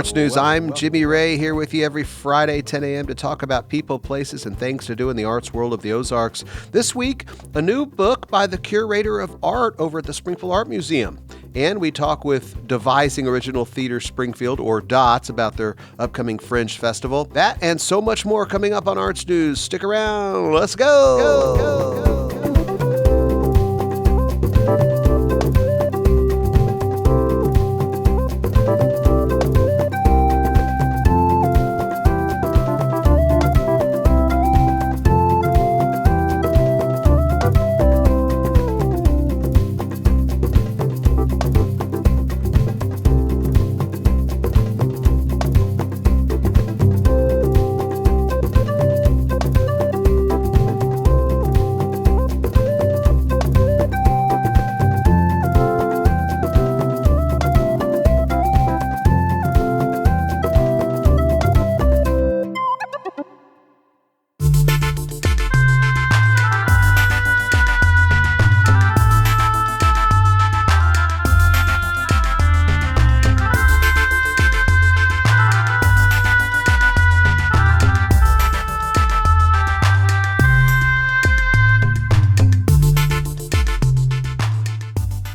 Arts News. I'm Jimmy Ray here with you every Friday, 10 a.m. to talk about people, places, and things to do in the arts world of the Ozarks. This week, a new book by the curator of art over at the Springfield Art Museum. And we talk with Devising Original Theater Springfield, or DOTS, about their upcoming Fringe Festival. That and so much more coming up on Arts News. Stick around. Let's go.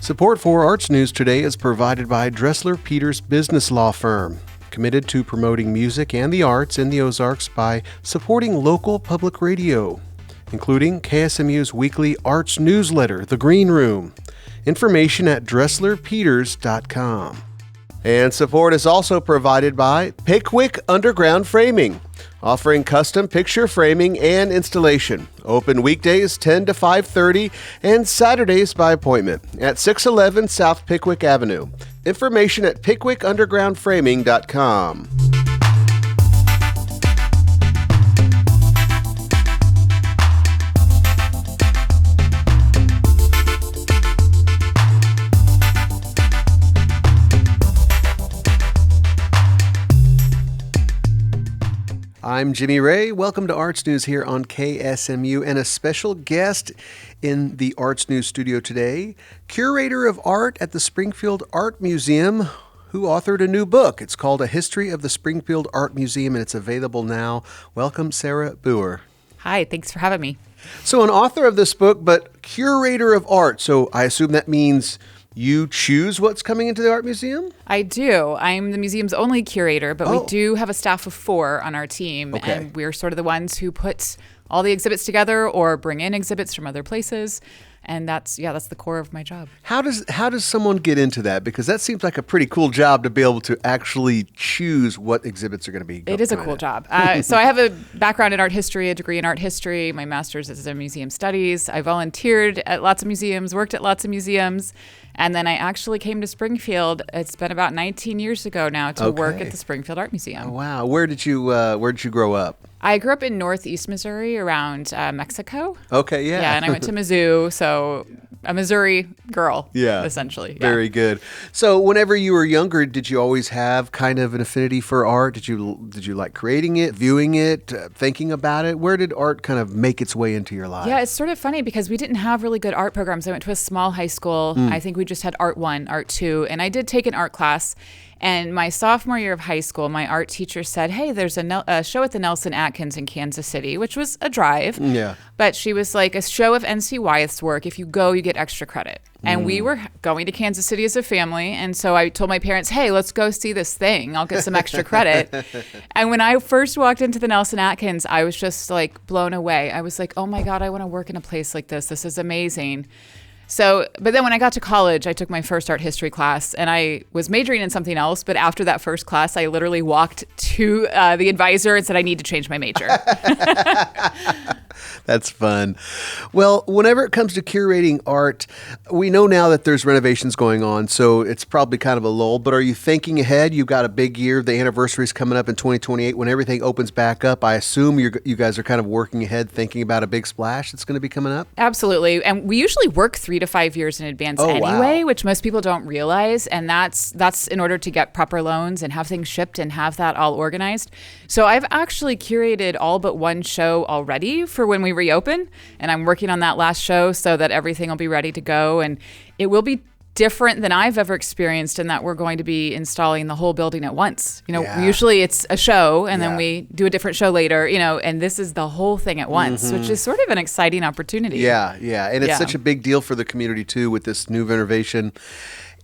Support for Arts News today is provided by Dressler Peters Business Law Firm, committed to promoting music and the arts in the Ozarks by supporting local public radio, including KSMU's weekly arts newsletter, The Green Room. Information at DresslerPeters.com. And support is also provided by Pickwick Underground Framing, offering custom picture framing and installation. Open weekdays 10 to 5:30 and Saturdays by appointment at 611 South Pickwick Avenue. Information at PickwickUndergroundFraming.com. I'm Jimmy Ray. Welcome to Arts News here on KSMU, and a special guest in the Arts News studio today, curator of art at the Springfield Art Museum, who authored a new book. It's called A History of the Springfield Art Museum, and it's available now. Welcome, Sarah Boer. Hi, thanks for having me. So an author of this book, but curator of art. So I assume that means you choose what's coming into the art museum? I do. I'm the museum's only curator, but we do have a staff of 4 on our team. Okay. And we're sort of the ones who put all the exhibits together or bring in exhibits from other places. And that's the core of my job. How does someone get into that? Because that seems like a pretty cool job to be able to actually choose what exhibits are going to be. It is a cool job. So I have a background in art history, a degree in art history. My master's is in museum studies. I volunteered at lots of museums, worked at lots of museums. And then I actually came to Springfield. It's been about 19 years ago now to work at the Springfield Art Museum. Oh, wow. Where did you grow up? I grew up in Northeast Missouri around Mexico. Okay, yeah. Yeah, and I went to Mizzou, so a Missouri girl, essentially. Yeah. Very good. So whenever you were younger, did you always have kind of an affinity for art? Did you like creating it, viewing it, thinking about it? Where did art kind of make its way into your life? Yeah, it's sort of funny because we didn't have really good art programs. I went to a small high school. I think we just had Art 1, Art 2, and I did take an art class. And my sophomore year of high school, my art teacher said, hey, there's a show at the Nelson Atkins in Kansas City, which was a drive. Yeah. But she was like, a show of N.C. Wyeth's work. If you go, you get extra credit. And we were going to Kansas City as a family. And so I told my parents, hey, let's go see this thing. I'll get some extra credit. And when I first walked into the Nelson Atkins, I was just like blown away. I was like, oh my God, I want to work in a place like this. This is amazing. So, but then when I got to college, I took my first art history class and I was majoring in something else. But after that first class, I literally walked to the advisor and said, I need to change my major. That's fun. Well, whenever it comes to curating art, we know now that there's renovations going on, so it's probably kind of a lull. But are you thinking ahead? You've got a big year. The anniversary is coming up in 2028. When everything opens back up, I assume you guys are kind of working ahead, thinking about a big splash that's going to be coming up? Absolutely. And we usually work 3 to 5 years in advance anyway, which most people don't realize. And that's in order to get proper loans and have things shipped and have that all organized. So I've actually curated all but one show already for when we reopen. And I'm working on that last show so that everything will be ready to go. And it will be different than I've ever experienced in that we're going to be installing the whole building at once. Yeah. Usually it's a show and then we do a different show later, and this is the whole thing at once, which is sort of an exciting opportunity. Yeah. And it's such a big deal for the community too with this new renovation.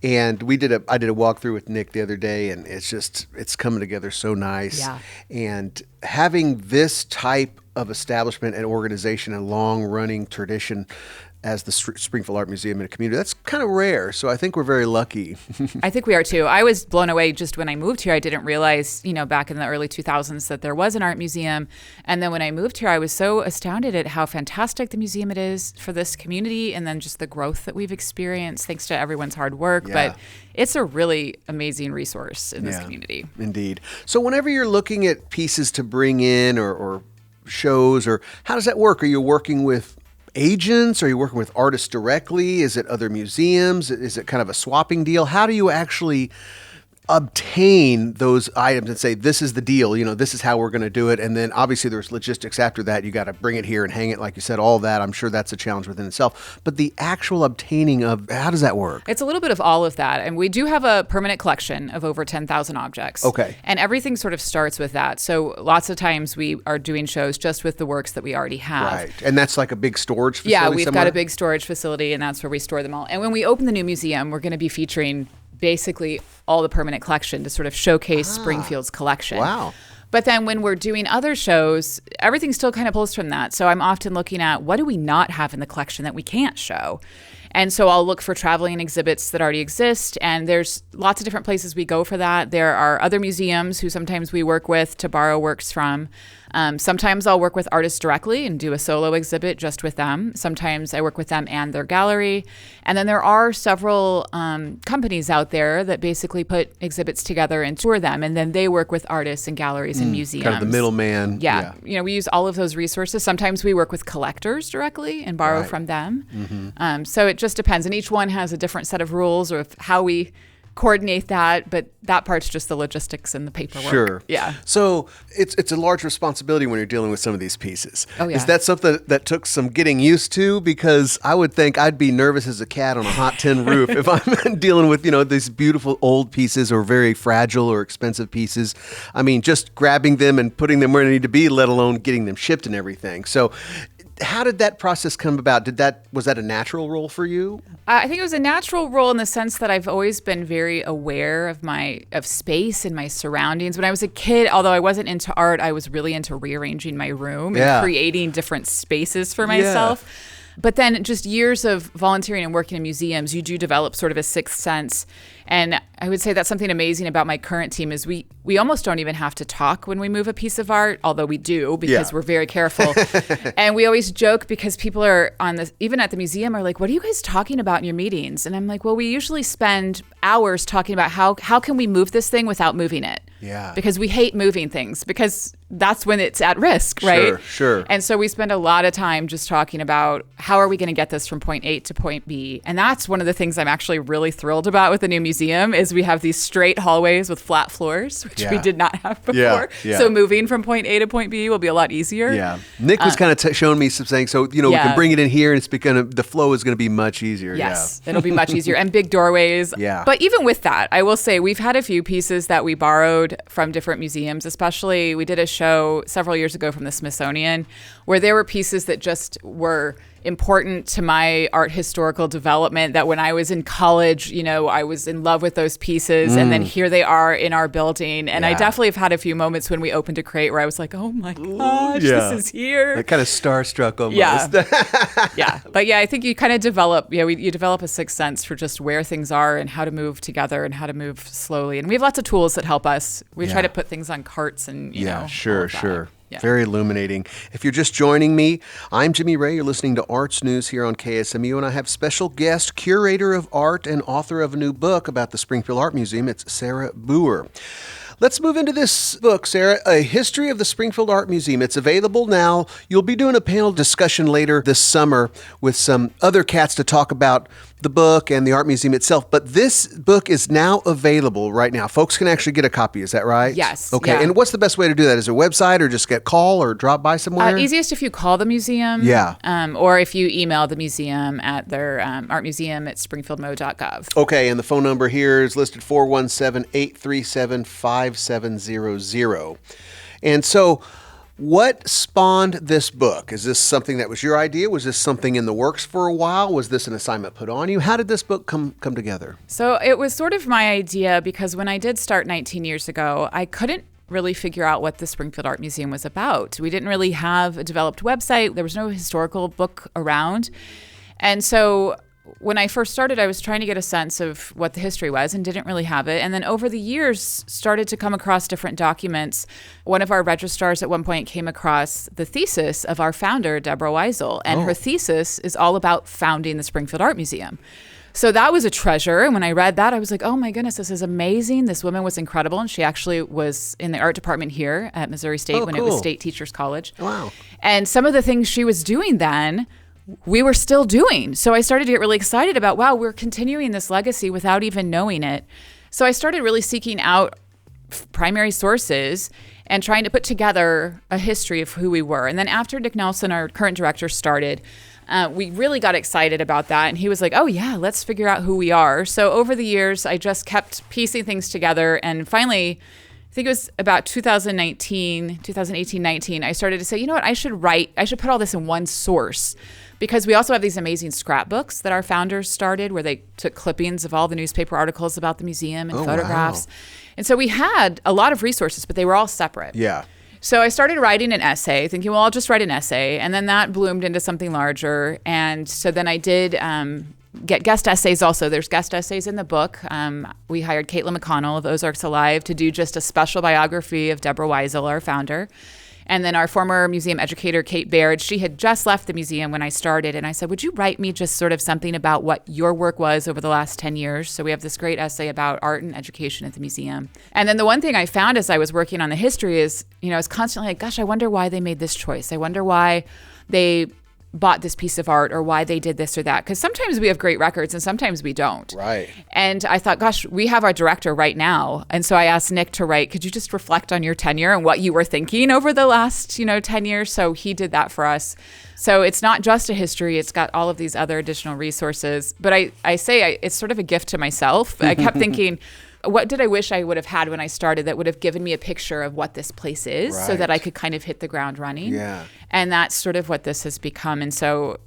And I did a walkthrough with Nick the other day, and it's coming together so nice. Yeah. And having this type of establishment and organization and long-running tradition as the Springfield Art Museum in a community, that's kind of rare. So I think we're very lucky. I think we are too. I was blown away just when I moved here. I didn't realize, back in the early 2000s that there was an art museum. And then when I moved here, I was so astounded at how fantastic the museum it is for this community, and then just the growth that we've experienced thanks to everyone's hard work. Yeah. But it's a really amazing resource in this community. Indeed. So whenever you're looking at pieces to bring in or shows, or how does that work? Are you working with agents? Are you working with artists directly? Is it other museums? Is it kind of a swapping deal? How do you actually obtain those items and say, this is the deal, this is how we're going to do it? And then obviously there's logistics after that. You got to bring it here and hang it, like you said, all that. I'm sure that's a challenge within itself. But the actual obtaining of, how does that work? It's a little bit of all of that. And we do have a permanent collection of over 10,000 objects. Okay. And everything sort of starts with that. So lots of times we are doing shows just with the works that we already have. Right. And that's like a big storage facility Yeah, we've somewhere? got a big storage facility, and that's where we store them all. And when we open the new museum, we're going to be featuring basically all the permanent collection to sort of showcase Springfield's collection. Wow. But then when we're doing other shows, everything still kind of pulls from that. So I'm often looking at, what do we not have in the collection that we can't show? And so I'll look for traveling exhibits that already exist. And there's lots of different places we go for that. There are other museums who sometimes we work with to borrow works from. Sometimes I'll work with artists directly and do a solo exhibit just with them. Sometimes I work with them and their gallery. And then there are several companies out there that basically put exhibits together and tour them. And then they work with artists and galleries and museums. Kind of the middleman. Yeah. We use all of those resources. Sometimes we work with collectors directly and borrow from them. So it just depends. And each one has a different set of rules or how we coordinate that, but that part's just the logistics and the paperwork. Sure. Yeah. So it's a large responsibility when you're dealing with some of these pieces. Oh, yeah. Is that something that took some getting used to? Because I would think I'd be nervous as a cat on a hot tin roof if I'm dealing with, these beautiful old pieces or very fragile or expensive pieces. I mean, just grabbing them and putting them where they need to be, let alone getting them shipped and everything. So how did that process come about? Was that a natural role for you? I think it was a natural role in the sense that I've always been very aware of space and my surroundings. When I was a kid, although I wasn't into art, I was really into rearranging my room and creating different spaces for myself. But then just years of volunteering and working in museums, you do develop sort of a sixth sense. And I would say that's something amazing about my current team is we almost don't even have to talk when we move a piece of art, although we do because we're very careful. And we always joke because people are even at the museum are like, what are you guys talking about in your meetings? And I'm like, well, we usually spend hours talking about how can we move this thing without moving it? Yeah. Because we hate moving things because that's when it's at risk, right? Sure. And so we spend a lot of time just talking about how are we going to get this from point A to point B. And that's one of the things I'm actually really thrilled about with the new museum is we have these straight hallways with flat floors, which we did not have before. Yeah. So moving from point A to point B will be a lot easier. Yeah. Nick was kind of showing me some things. So, we can bring it in here and the flow is going to be much easier. Yes, it'll be much easier. And big doorways. Yeah. But even with that, I will say we've had a few pieces that we borrowed from different museums, especially we did a show several years ago from the Smithsonian where there were pieces that just were important to my art historical development that when I was in college, I was in love with those pieces and then here they are in our building. And I definitely have had a few moments when we opened a crate where I was like, oh my gosh, this is here. Kind of starstruck almost. Yeah. But I think you kind of develop, you develop a sixth sense for just where things are and how to move together and how to move slowly. And we have lots of tools that help us. We try to put things on carts and, Sure. Yeah. Very illuminating. If you're just joining me, I'm Jimmy Ray. You're listening to Arts News here on KSMU, and I have special guest, curator of art and author of a new book about the Springfield Art Museum. It's Sarah Boer. Let's move into this book, Sarah, A History of the Springfield Art Museum. It's available now. You'll be doing a panel discussion later this summer with some other cats to talk about the book and the art museum itself, but this book is now available right now. Folks can actually get a copy. Is that right? Yes. Okay. Yeah. And what's the best way to do that? Is it a website or just get call or drop by somewhere? Easiest if you call the museum. Yeah. Or if you email the museum at their art museum at springfieldmo.gov. Okay. And the phone number here is listed 417-837-5700. And so, what spawned this book? Is this something that was your idea? Was this something in the works for a while? Was this an assignment put on you? How did this book come together? So it was sort of my idea because when I did start 19 years ago, I couldn't really figure out what the Springfield Art Museum was about. We didn't really have a developed website. There was no historical book around. And so when I first started, I was trying to get a sense of what the history was and didn't really have it. And then over the years, started to come across different documents. One of our registrars at one point came across the thesis of our founder, Deborah Weisel. And her thesis is all about founding the Springfield Art Museum. So that was a treasure. And when I read that, I was like, oh my goodness, this is amazing. This woman was incredible. And she actually was in the art department here at Missouri State when it was State Teachers College. Wow. And some of the things she was doing then, we were still doing. So I started to get really excited about, wow, we're continuing this legacy without even knowing it. So I started really seeking out primary sources and trying to put together a history of who we were. And then after Nick Nelson, our current director, started, we really got excited about that. And he was like, oh yeah, let's figure out who we are. So over the years, I just kept piecing things together. And finally, I think it was about 2018, 19, I started to say, you know what, I should put all this in one source. Because we also have these amazing scrapbooks that our founders started where they took clippings of all the newspaper articles about the museum and photographs. Wow. And so we had a lot of resources, but they were all separate. Yeah. So I started writing an essay, thinking, well, I'll just write an essay. And then that bloomed into something larger. And so then I did get guest essays also. There's guest essays in the book. We hired Caitlin McConnell of Ozarks Alive to do just a special biography of Deborah Weisel, our founder. And then our former museum educator, Kate Baird, she had just left the museum when I started. And I said, would you write me just sort of something about what your work was over the last 10 years? So we have this great essay about art and education at the museum. And then the one thing I found as I was working on the history is, I was constantly like, gosh, I wonder why they made this choice. I wonder why they bought this piece of art or why they did this or that. Because sometimes we have great records and sometimes we don't. Right. And I thought, gosh, we have our director right now. And so I asked Nick to write, could you just reflect on your tenure and what you were thinking over the last, 10 years? So he did that for us. So it's not just a history. It's got all of these other additional resources. But I say it's sort of a gift to myself. I kept thinking, what did I wish I would have had when I started that would have given me a picture of what this place is so that I could kind of hit the ground running? Yeah. And that's sort of what this has become. And so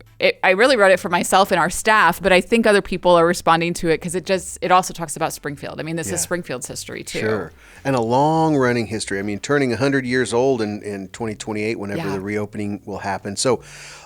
I really wrote it for myself and our staff, but I think other people are responding to it because it also talks about Springfield. I mean, this is Springfield's history too. Sure. And a long running history. I mean, turning 100 years old in 2028, whenever the reopening will happen. So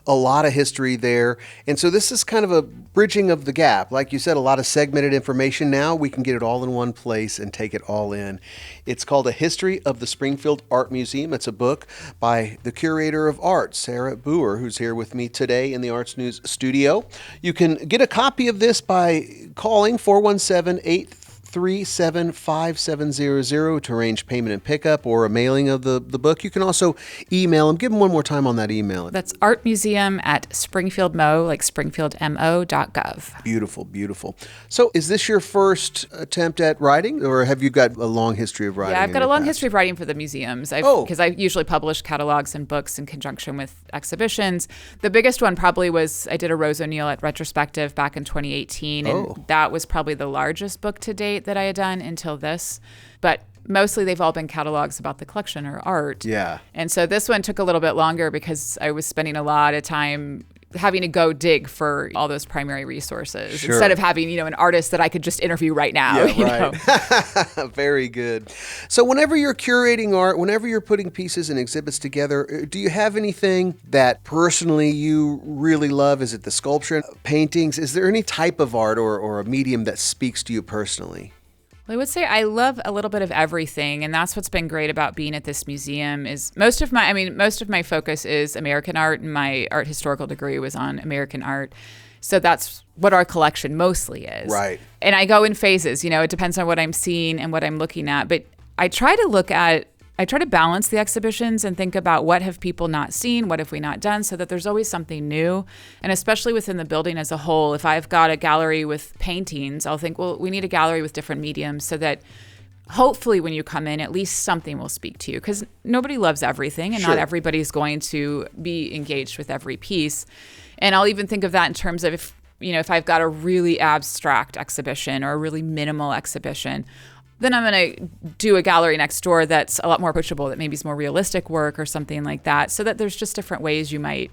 a lot of history there. And so this is kind of a bridging of the gap. Like you said, a lot of segmented information now. We can get it all in one place and take it all in. It's called A History of the Springfield Art Museum. It's a book by the curator of art, Sarah Boer, who's here with me today in the Arts News studio. You can get a copy of this by calling 417-837-5700 to arrange payment and pickup or a mailing of the book. You can also email them. Give them one more time on that email. That's artmuseum@springfieldmo, like springfieldmo.gov. Beautiful, beautiful. So is this your first attempt at writing, or have you got a long history of writing? Yeah, I've got a long history of writing for the museums. Because I usually publish catalogs and books in conjunction with exhibitions. The biggest one probably was I did a Rose O'Neill at Retrospective back in 2018, and that was probably the largest book to date that I had done until this. But mostly they've all been catalogs about the collection or art. Yeah. And so this one took a little bit longer because I was spending a lot of time having to go dig for all those primary resources instead of having, an artist that I could just interview right now. Yeah, right. Very good. So whenever you're curating art, whenever you're putting pieces and exhibits together, do you have anything that personally you really love? Is it the sculpture, paintings? Is there any type of art or a medium that speaks to you personally? Well, I would say I love a little bit of everything, and that's what's been great about being at this museum is most of my focus is American art, and my art historical degree was on American art. So that's what our collection mostly is. Right. And I go in phases, it depends on what I'm seeing and what I'm looking at, but I try to look at I try to balance the exhibitions and think about what have people not seen, what have we not done, so that there's always something new. And especially within the building as a whole, if I've got a gallery with paintings, I'll think, well, we need a gallery with different mediums so that hopefully when you come in, at least something will speak to you, because nobody loves everything and Sure. not everybody's going to be engaged with every piece. And I'll even think of that in terms of if I've got a really abstract exhibition or a really minimal exhibition, then I'm going to do a gallery next door that's a lot more approachable, that maybe is more realistic work or something like that, so that there's just different ways you might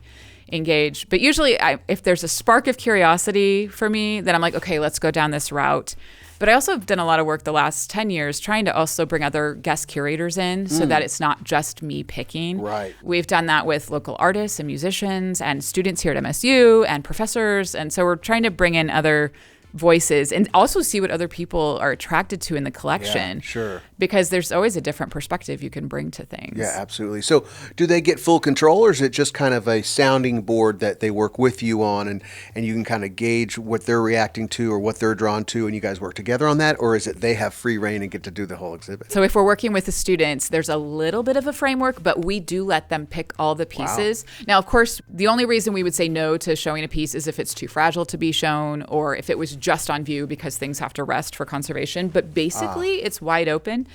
engage. But usually if there's a spark of curiosity for me, then I'm like, okay, let's go down this route. But I also have done a lot of work the last 10 years trying to also bring other guest curators in so that it's not just me picking. Right. We've done that with local artists and musicians and students here at MSU and professors. And so we're trying to bring in other voices and also see what other people are attracted to in the collection. Yeah, sure. Because there's always a different perspective you can bring to things. Yeah, absolutely. So do they get full control, or is it just kind of a sounding board that they work with you on, and you can kind of gauge what they're reacting to or what they're drawn to, and you guys work together on that? Or is it they have free reign and get to do the whole exhibit? So if we're working with the students, there's a little bit of a framework, but we do let them pick all the pieces. Wow. Now, of course, the only reason we would say no to showing a piece is if it's too fragile to be shown, or if it was just on view because things have to rest for conservation. But basically, it's wide open.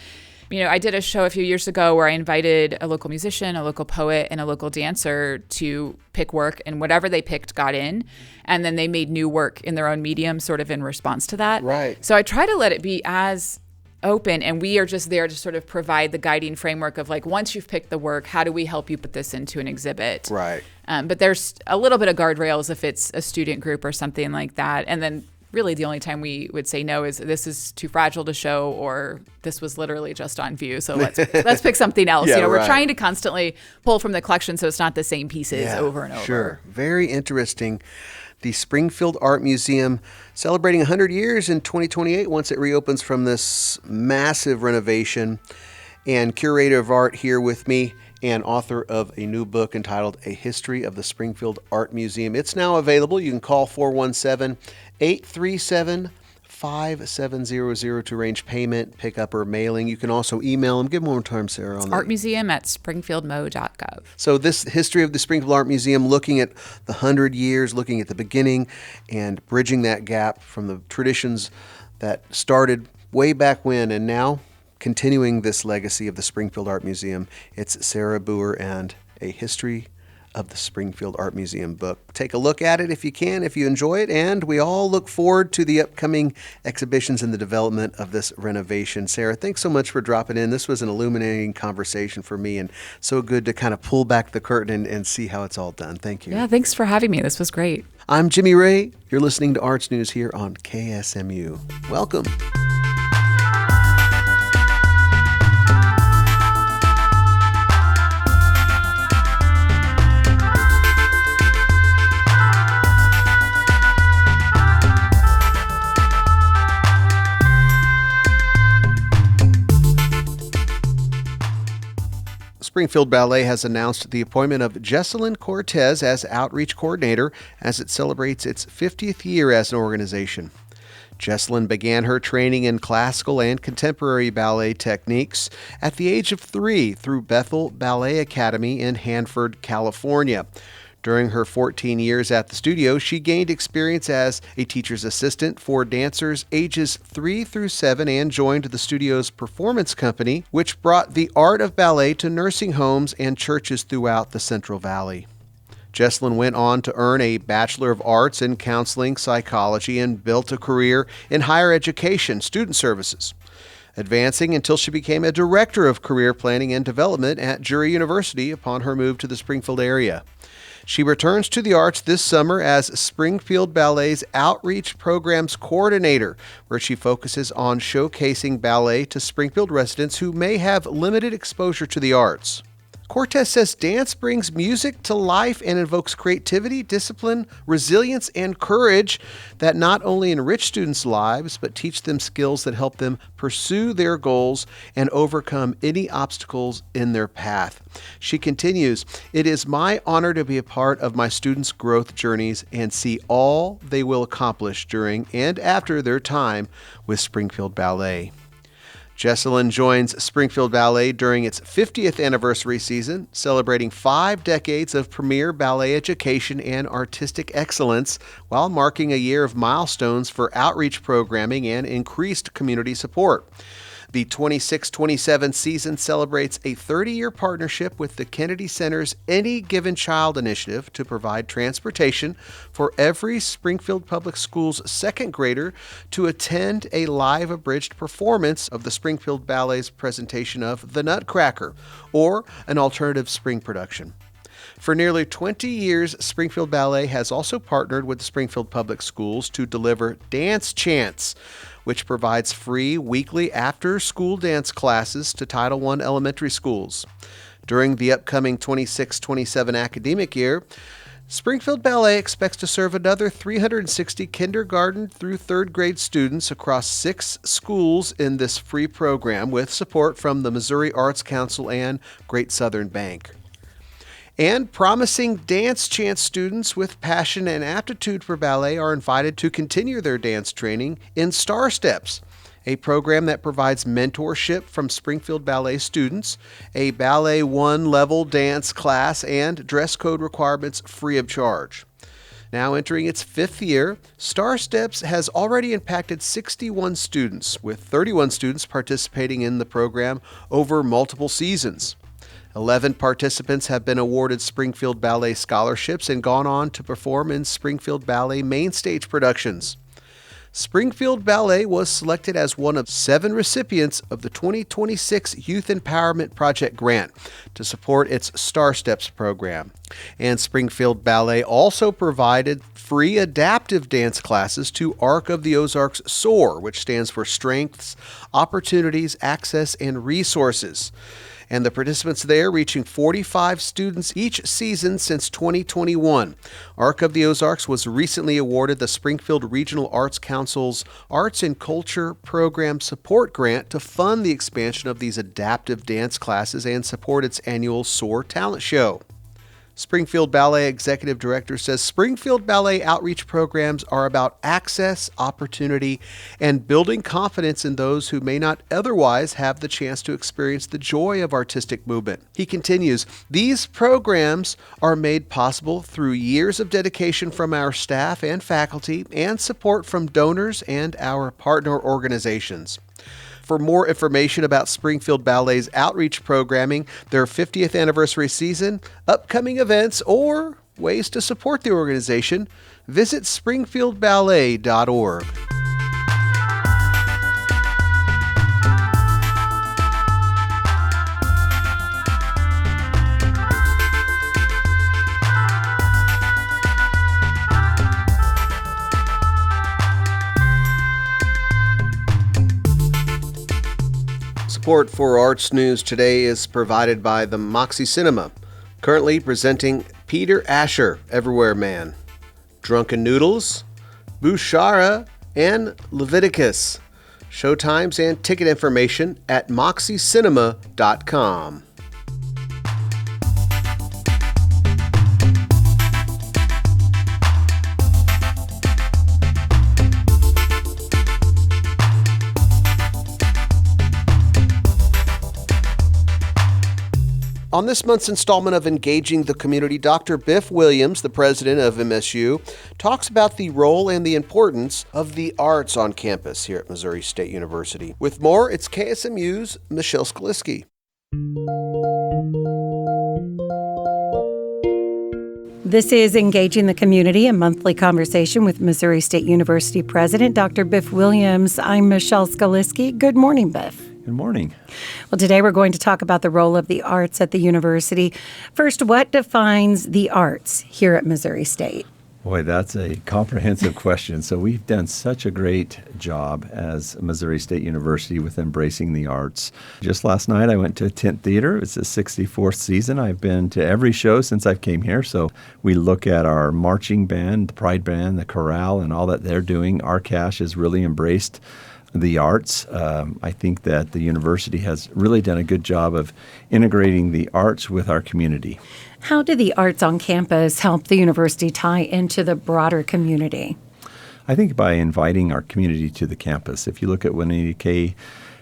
I did a show a few years ago where I invited a local musician, a local poet, and a local dancer to pick work, and whatever they picked got in. And then they made new work in their own medium sort of in response to that. Right. So I try to let it be as open, and we are just there to sort of provide the guiding framework of like, once you've picked the work, how do we help you put this into an exhibit? Right. But there's a little bit of guardrails if it's a student group or something like that. And then really the only time we would say no is this is too fragile to show, or this was literally just on view, so let's pick something else. Yeah, we're right. trying to constantly pull from the collection so it's not the same pieces over and over. Sure. Very interesting. The Springfield Art Museum celebrating 100 years in 2028 once it reopens from this massive renovation. And curator of art here with me, and author of a new book entitled A History of the Springfield Art Museum. It's now available. You can call 417-837-5700 to arrange payment, pickup, or mailing. You can also email them. Give them one more time, Sarah. On artmuseum@springfieldmo.gov. So this history of the Springfield Art Museum, looking at the 100 years, looking at the beginning, and bridging that gap from the traditions that started way back when, and now continuing this legacy of the Springfield Art Museum. It's Sarah Boer and A History of the Springfield Art Museum book. Take a look at it if you can, if you enjoy it, and we all look forward to the upcoming exhibitions and the development of this renovation. Sarah, thanks so much for dropping in. This was an illuminating conversation for me, and so good to kind of pull back the curtain and see how it's all done. Thank you. Yeah, thanks for having me. This was great. I'm Jimmy Ray. You're listening to Arts News here on KSMU. Welcome. Springfield Ballet has announced the appointment of Jesselyn Cortez as Outreach Coordinator as it celebrates its 50th year as an organization. Jesselyn began her training in classical and contemporary ballet techniques at the age of 3 through Bethel Ballet Academy in Hanford, California. During her 14 years at the studio, she gained experience as a teacher's assistant for dancers ages 3 through 7 and joined the studio's performance company, which brought the art of ballet to nursing homes and churches throughout the Central Valley. Jesselyn went on to earn a Bachelor of Arts in Counseling Psychology and built a career in higher education student services, advancing until she became a Director of Career Planning and Development at Drury University upon her move to the Springfield area. She returns to the arts this summer as Springfield Ballet's Outreach Programs Coordinator, where she focuses on showcasing ballet to Springfield residents who may have limited exposure to the arts. Cortez says dance brings music to life and invokes creativity, discipline, resilience, and courage that not only enrich students' lives, but teach them skills that help them pursue their goals and overcome any obstacles in their path. She continues, "It is my honor to be a part of my students' growth journeys and see all they will accomplish during and after their time with Springfield Ballet." Jesselyn joins Springfield Ballet during its 50th anniversary season, celebrating 5 decades of premier ballet education and artistic excellence, while marking a year of milestones for outreach programming and increased community support. The 26-27 season celebrates a 30-year partnership with the Kennedy Center's Any Given Child initiative to provide transportation for every Springfield Public Schools second grader to attend a live abridged performance of the Springfield Ballet's presentation of The Nutcracker, or an alternative spring production. For nearly 20 years, Springfield Ballet has also partnered with the Springfield Public Schools to deliver Dance Chants, which provides free weekly after-school dance classes to Title I elementary schools. During the upcoming 26-27 academic year, Springfield Ballet expects to serve another 360 kindergarten through third grade students across 6 schools in this free program, with support from the Missouri Arts Council and Great Southern Bank. And promising Dance Chant students with passion and aptitude for ballet are invited to continue their dance training in Star Steps, a program that provides mentorship from Springfield Ballet students, a Ballet 1 level dance class, and dress code requirements free of charge. Now entering its 5th year, Star Steps has already impacted 61 students, with 31 students participating in the program over multiple seasons. 11 participants have been awarded Springfield Ballet scholarships and gone on to perform in Springfield Ballet main stage productions. Springfield Ballet was selected as one of 7 recipients of the 2026 Youth Empowerment Project grant to support its Star Steps program. And Springfield Ballet also provided free adaptive dance classes to Arc of the Ozarks SOAR, which stands for Strengths, Opportunities, Access, and Resources. And the participants there reaching 45 students each season since 2021. Arc of the Ozarks was recently awarded the Springfield Regional Arts Council's Arts and Culture Program Support Grant to fund the expansion of these adaptive dance classes and support its annual SOAR Talent Show. Springfield Ballet Executive Director says Springfield Ballet outreach programs are about access, opportunity, and building confidence in those who may not otherwise have the chance to experience the joy of artistic movement. He continues, these programs are made possible through years of dedication from our staff and faculty and support from donors and our partner organizations. For more information about Springfield Ballet's outreach programming, their 50th anniversary season, upcoming events, or ways to support the organization, visit springfieldballet.org. Support for Arts News today is provided by the Moxie Cinema, currently presenting Peter Asher, Everywhere Man, Drunken Noodles, Bouchara, and Leviticus. Showtimes and ticket information at moxiecinema.com. On this month's installment of Engaging the Community, Dr. Biff Williams, the president of MSU, talks about the role and the importance of the arts on campus here at Missouri State University. With more, it's KSMU's Michelle Skaliski. This is Engaging the Community, a monthly conversation with Missouri State University President Dr. Biff Williams. I'm Michelle Skaliski. Good morning, Biff. Good morning. Well, today we're going to talk about the role of the arts at the university. First, what defines the arts here at Missouri State? Boy, that's a comprehensive question. So we've done such a great job as Missouri State University with embracing the arts. Just last night, I went to Tent Theater. It's the 64th season. I've been to every show since I've came here. So we look at our marching band, the Pride Band, the chorale, and all that they're doing. Arcash has really embraced the arts. I think that the university has really done a good job of integrating the arts with our community. How do the arts on campus help the university tie into the broader community? I think by inviting our community to the campus. If you look at Winnetka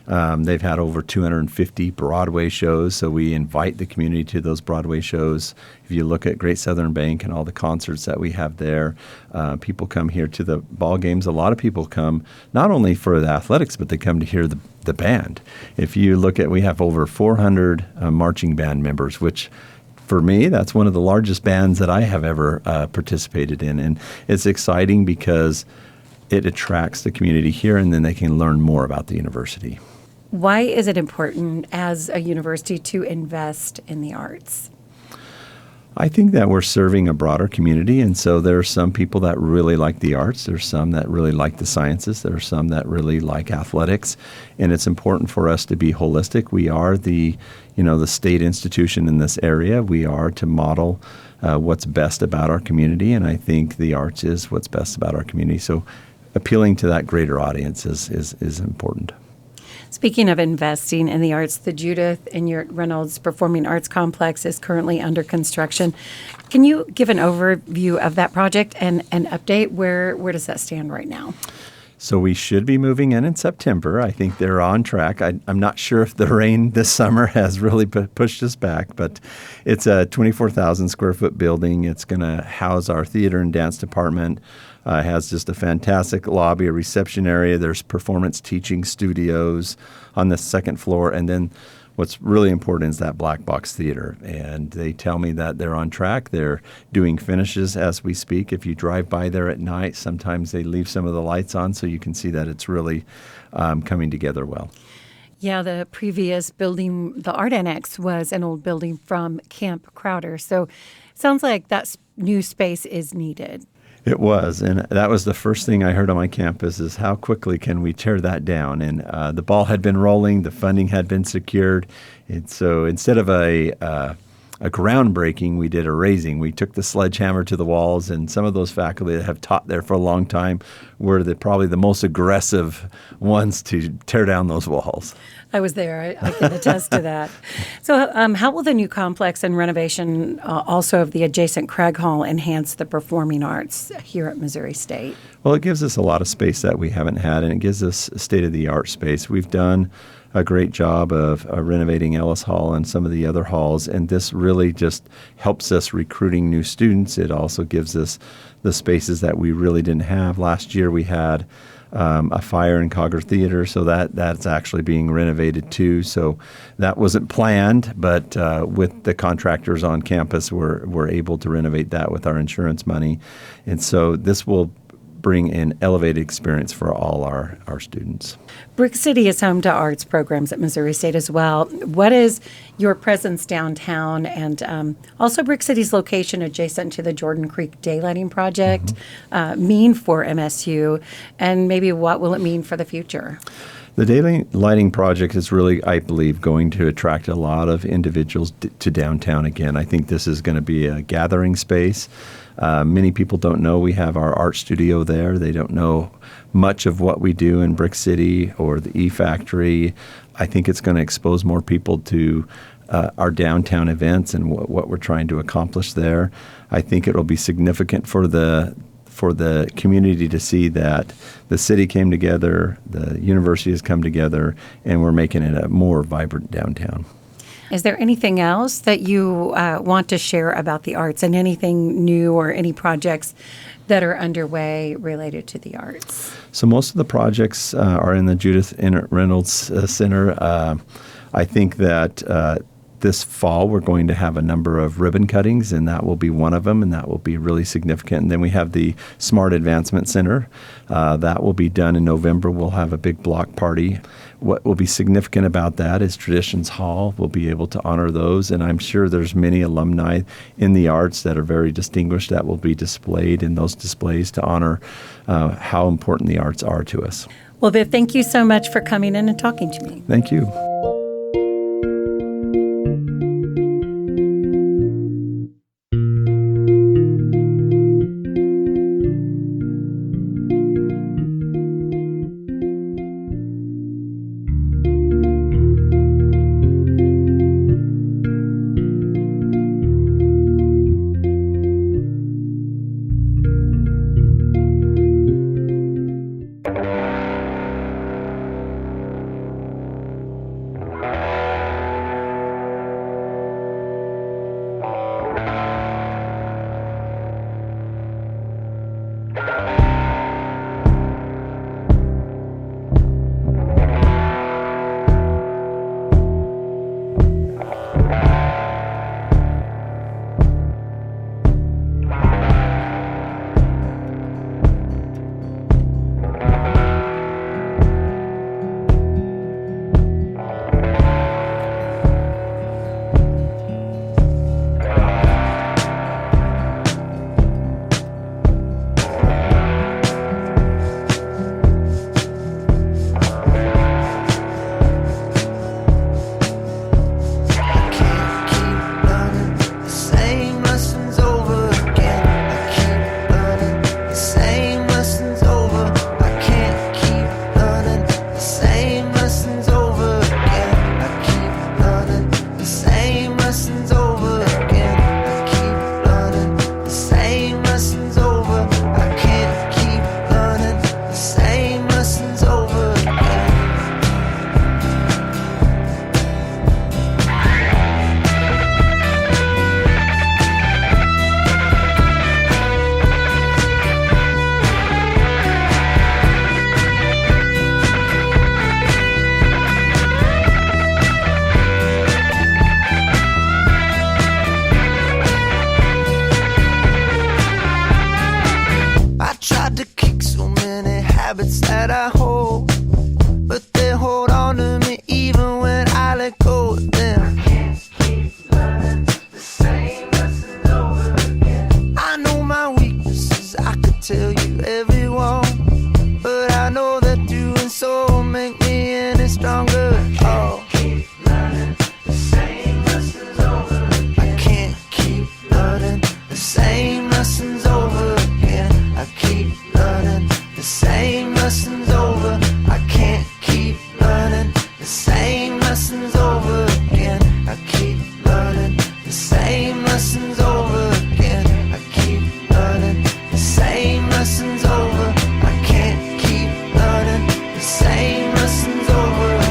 They've had over 250 Broadway shows, so we invite the community to those Broadway shows. If you look at Great Southern Bank and all the concerts that we have there, people come here to the ball games. A lot of people come not only for the athletics, but they come to hear the band. If you look at, we have over 400 marching band members, which for me, that's one of the largest bands that I have ever participated in. And it's exciting because it attracts the community here, and then they can learn more about the university. Why is it important as a university to invest in the arts? I think that we're serving a broader community, and so there are some people that really like the arts. There's some that really like the sciences. There are some that really like athletics, and it's important for us to be holistic. We are the state institution in this area. We are to model what's best about our community, and I think the arts is what's best about our community. So appealing to that greater audience is important. Speaking of investing in the arts, the Judith Inyart Reynolds Performing Arts Complex is currently under construction. Can you give an overview of that project and an update? Where does that stand right now? So we should be moving in September. I think they're on track. I'm not sure if the rain this summer has really pushed us back, but it's a 24,000 square foot building. It's going to house our theater and dance department. It has just a fantastic lobby, a reception area. There's performance teaching studios on the second floor. And then what's really important is that black box theater. And they tell me that they're on track. They're doing finishes as we speak. If you drive by there at night, sometimes they leave some of the lights on so you can see that it's really coming together well. Yeah, the previous building, the Art Annex, was an old building from Camp Crowder. So it sounds like that new space is needed. It was, and that was the first thing I heard on my campus is how quickly can we tear that down? And the ball had been rolling, the funding had been secured, and so instead of a groundbreaking, we did a raising. We took the sledgehammer to the walls, and some of those faculty that have taught there for a long time were probably the most aggressive ones to tear down those walls. I was there. I can attest to that. So how will the new complex and renovation also of the adjacent Craig Hall enhance the performing arts here at Missouri State? Well, it gives us a lot of space that we haven't had, and it gives us state-of-the-art space. We've done a great job of renovating Ellis Hall and some of the other halls, and this really just helps us recruiting new students. It also gives us the spaces that we really didn't have. Last year we had a fire in Cogger Theater, so that's actually being renovated too. So that wasn't planned, but with the contractors on campus, we're able to renovate that with our insurance money. And so this will bring an elevated experience for all our students. Brick City is home to arts programs at Missouri State as well. What is your presence downtown and also Brick City's location adjacent to the Jordan Creek Daylighting Project mean for MSU, and maybe what will it mean for the future? The Daylighting Project is really, I believe, going to attract a lot of individuals to downtown again. I think this is going to be a gathering space. Many people don't know we have our art studio there. They don't know much of what we do in Brick City or the E-Factory. I think it's going to expose more people to our downtown events and what we're trying to accomplish there. I think it will be significant for the community to see that the city came together, the university has come together, and we're making it a more vibrant downtown. Is there anything else that you want to share about the arts and anything new or any projects that are underway related to the arts? So most of the projects are in the Judith Inyart Reynolds Center. I think that this fall we're going to have a number of ribbon cuttings, and that will be one of them, and that will be really significant. And then we have the Smart Advancement Center. That will be done in November. We'll have a big block party. What will be significant about that is Traditions Hall. We'll be able to honor those, and I'm sure there's many alumni in the arts that are very distinguished that will be displayed in those displays to honor how important the arts are to us. Well, Viv, thank you so much for coming in and talking to me. Thank you. that I hold, but they hold on to me even when I let go of them. I can't keep learning the same lessons over again. I know my weaknesses, I could tell you every one, but I know that doing so will make me any stronger. Oh, keep learning the same lessons over again. I can't keep learning the same lessons over again. I keep learning the same lessons over. I can't keep learning the same lessons over again. I keep learning the same lessons over again. I keep learning the same lessons over. I can't keep learning the same lessons over again.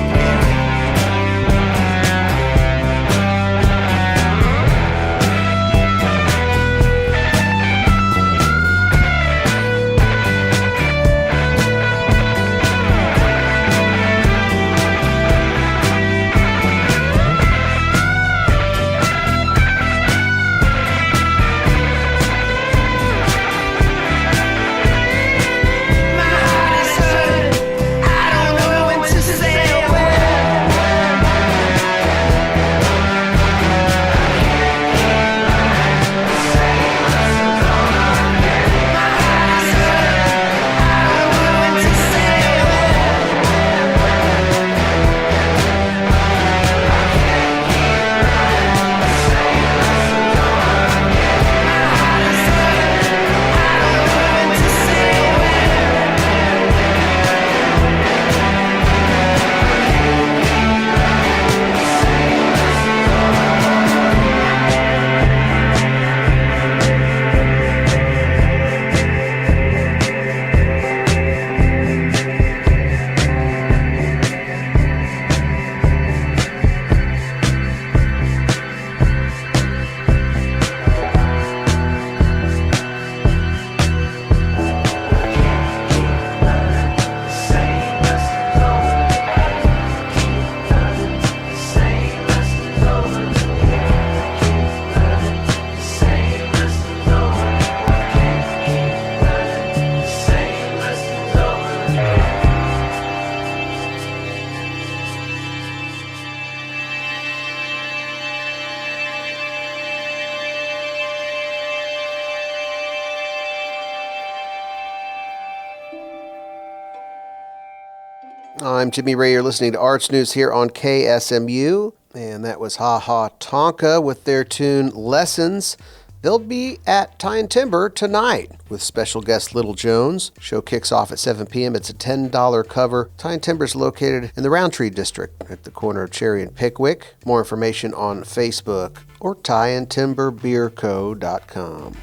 I'm Jimmy Ray. You're listening to Arts News here on KSMU. And that was Ha Ha Tonka with their tune Lessons. They'll be at Tie and Timber tonight with special guest Little Jones. Show kicks off at 7 p.m. It's a $10 cover. Tie and Timber is located in the Roundtree District at the corner of Cherry and Pickwick. More information on Facebook or tieandtimberbeerco.com.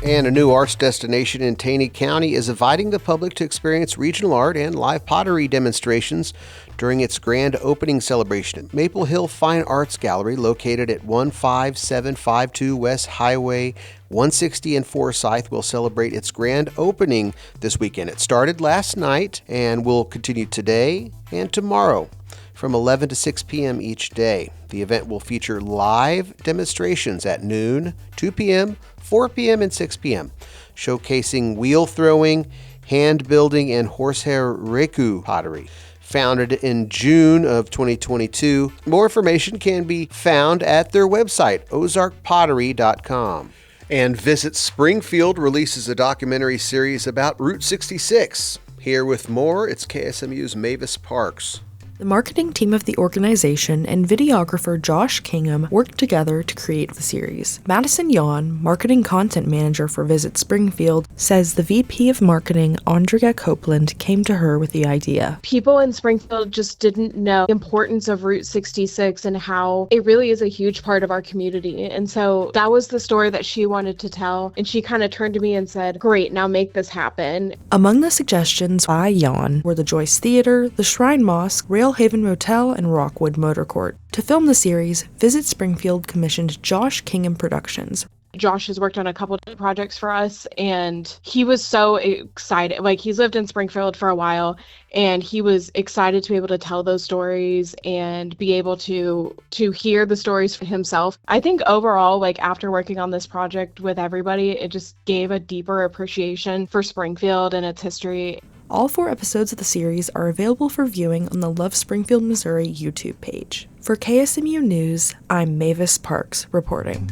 And a new arts destination in Taney County is inviting the public to experience regional art and live pottery demonstrations during its grand opening celebration. Maple Hill Fine Arts Gallery, located at 15752 West Highway 160 in Forsyth, will celebrate its grand opening this weekend. It started last night and will continue today and tomorrow from 11 to 6 p.m. each day. The event will feature live demonstrations at noon, 2 p.m., 4 p.m., and 6 p.m., showcasing wheel throwing, hand building, and horsehair reku pottery. Founded in June of 2022, more information can be found at their website, ozarkpottery.com. And Visit Springfield releases a documentary series about Route 66. Here with more, it's KSMU's Mavis Parks. The marketing team of the organization and videographer Josh Kingham worked together to create the series. Madison Yawn, marketing content manager for Visit Springfield, says the VP of marketing, Andrea Copeland, came to her with the idea. People in Springfield just didn't know the importance of Route 66 and how it really is a huge part of our community. And so that was the story that she wanted to tell. And she kind of turned to me and said, great, now make this happen. Among the suggestions by Yawn were the Joyce Theater, the Shrine Mosque, Rail Haven Motel, and Rockwood Motor Court. To film the series, Visit Springfield commissioned Josh Kingham Productions. Josh has worked on a couple of projects for us, and he was so excited. Like, he's lived in Springfield for a while, and he was excited to be able to tell those stories and be able to hear the stories for himself. I think overall, like, after working on this project with everybody, it just gave a deeper appreciation for Springfield and its history. All 4 episodes of the series are available for viewing on the Love Springfield, Missouri YouTube page. For KSMU News, I'm Mavis Parks reporting.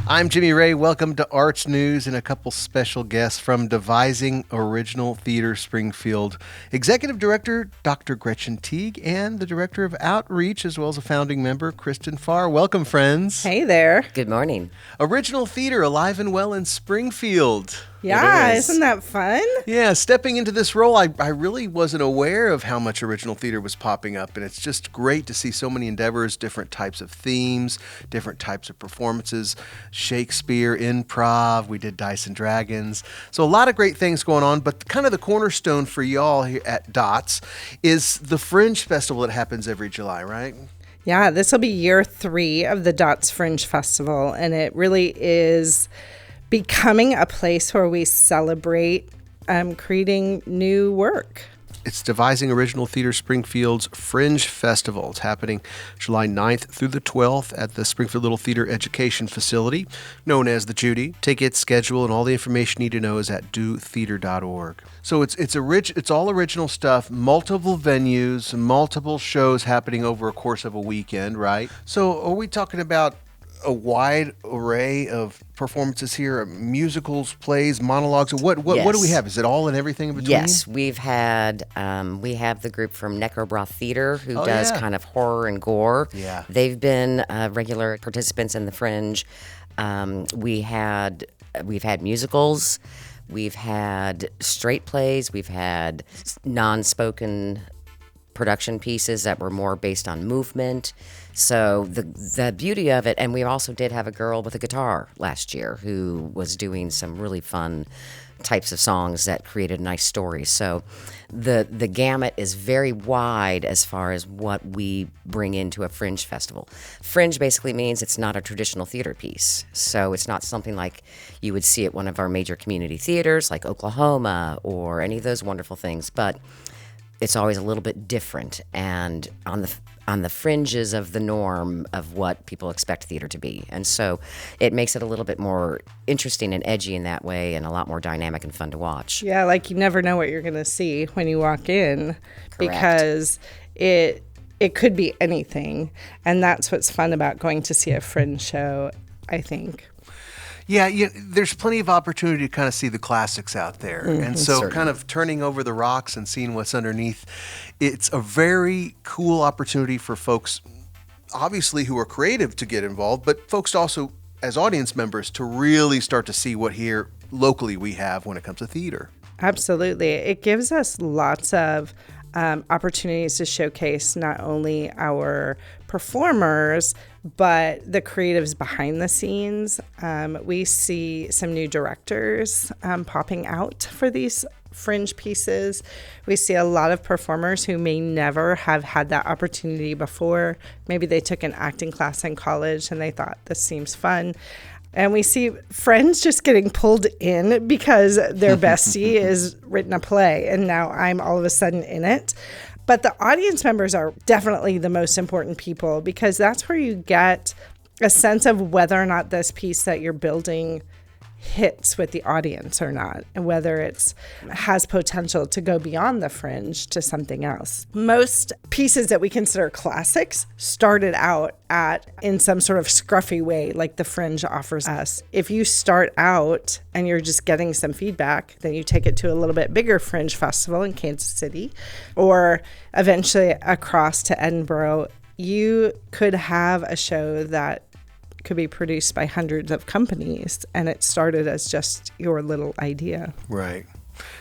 I'm Jimmy Ray. Welcome to Arts News and a couple special guests from Devising Original Theater Springfield. Executive Director Dr. Gretchen Teague and the Director of Outreach, as well as a founding member, Kristen Farr. Welcome, friends. Hey there. Good morning. Original Theater alive and well in Springfield. Yeah, isn't that fun? Yeah, stepping into this role, I really wasn't aware of how much original theater was popping up, and it's just great to see so many endeavors, different types of themes, different types of performances, Shakespeare, improv, we did Dice and Dragons. So a lot of great things going on, but kind of the cornerstone for y'all here at DOTS is the Fringe Festival that happens every July, right? Yeah, this will be year 3 of the DOTS Fringe Festival, and it really is becoming a place where we celebrate creating new work. It's Devising Original Theater Springfield's Fringe Festival. It's happening July 9th through the 12th at the Springfield Little Theater Education Facility, known as the Judy. Tickets, schedule, and all the information you need to know is at dotheater.org. So it's all original stuff, multiple venues, multiple shows happening over a course of a weekend, right? So are we talking about a wide array of performances here, musicals, plays, monologues? What do we have? Is it all and everything in between? Yes, we have the group from Necrobroth Theater who does kind of horror and gore. Yeah. They've been regular participants in the Fringe. We've had musicals, we've had straight plays, we've had non-spoken production pieces that were more based on movement. So the beauty of it, and we also did have a girl with a guitar last year who was doing some really fun types of songs that created nice stories. So the gamut is very wide as far as what we bring into a Fringe festival. Fringe basically means it's not a traditional theater piece. So it's not something like you would see at one of our major community theaters like Oklahoma or any of those wonderful things, but it's always a little bit different and on the fringes of the norm of what people expect theater to be. And so it makes it a little bit more interesting and edgy in that way and a lot more dynamic and fun to watch. Yeah, like you never know what you're going to see when you walk in. Correct. Because it could be anything. And that's what's fun about going to see a Fringe show, I think. Yeah, there's plenty of opportunity to kind of see the classics out there. And so Certainly. kind of turning over the rocks and seeing what's underneath, it's a very cool opportunity for folks, obviously, who are creative to get involved, but folks also, as audience members, to really start to see what here locally we have when it comes to theater. Absolutely. It gives us lots of opportunities to showcase not only our performers, but the creatives behind the scenes. We see some new directors popping out for these Fringe pieces. We see a lot of performers who may never have had that opportunity before. Maybe they took an acting class in college and they thought, this seems fun. And we see friends just getting pulled in because their bestie has written a play and now I'm all of a sudden in it. But the audience members are definitely the most important people because that's where you get a sense of whether or not this piece that you're building hits with the audience or not, and whether it's has potential to go beyond the Fringe to something else. Most pieces that we consider classics started out in some sort of scruffy way like the Fringe offers us. If you start out and you're just getting some feedback, then you take it to a little bit bigger Fringe festival in Kansas City or eventually across to Edinburgh. You could have a show that could be produced by hundreds of companies, and it started as just your little idea. Right.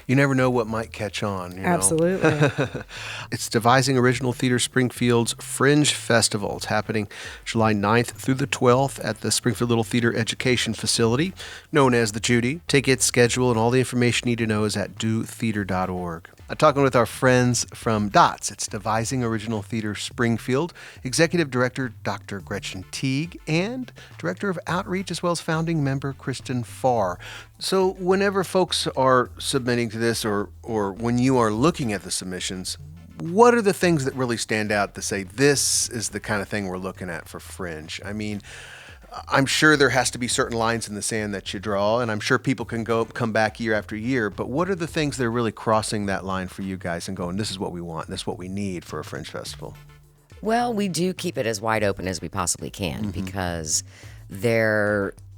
You never know what might catch on. You know? Absolutely. It's Devising Original Theater Springfield's Fringe Festival. It's happening July 9th through the 12th at the Springfield Little Theater Education Facility, known as the Judy. Tickets, schedule, and all the information you need to know is at dotheater.org. I'm talking with our friends from DOTS. It's Devising Original Theater Springfield, Executive Director Dr. Gretchen Teague, and Director of Outreach, as well as founding member Kristen Farr. So whenever folks are submitting to this or when you are looking at the submissions, what are the things that really stand out to say this is the kind of thing we're looking at for Fringe? I mean, I'm sure there has to be certain lines in the sand that you draw, and I'm sure people can come back year after year, but what are the things that are really crossing that line for you guys and going, this is what we want, this is what we need for a Fringe Festival? Well, we do keep it as wide open as we possibly can because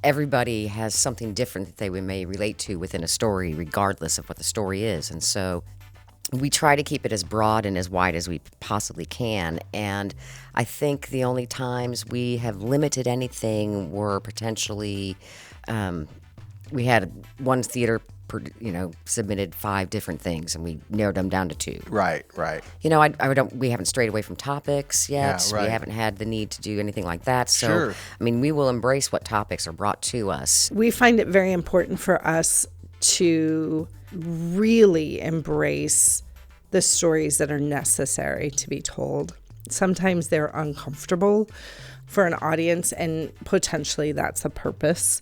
everybody has something different that they may relate to within a story, regardless of what the story is. And so we try to keep it as broad and as wide as we possibly can. And I think the only times we have limited anything were potentially, we had one theater, submitted 5 different things, and we narrowed them down to 2. Right. We haven't strayed away from topics yet. Yeah, right. We haven't had the need to do anything like that. So, Sure. I mean, we will embrace what topics are brought to us. We find it very important for us to really embrace the stories that are necessary to be told. Sometimes they're uncomfortable for an audience, and potentially that's the purpose.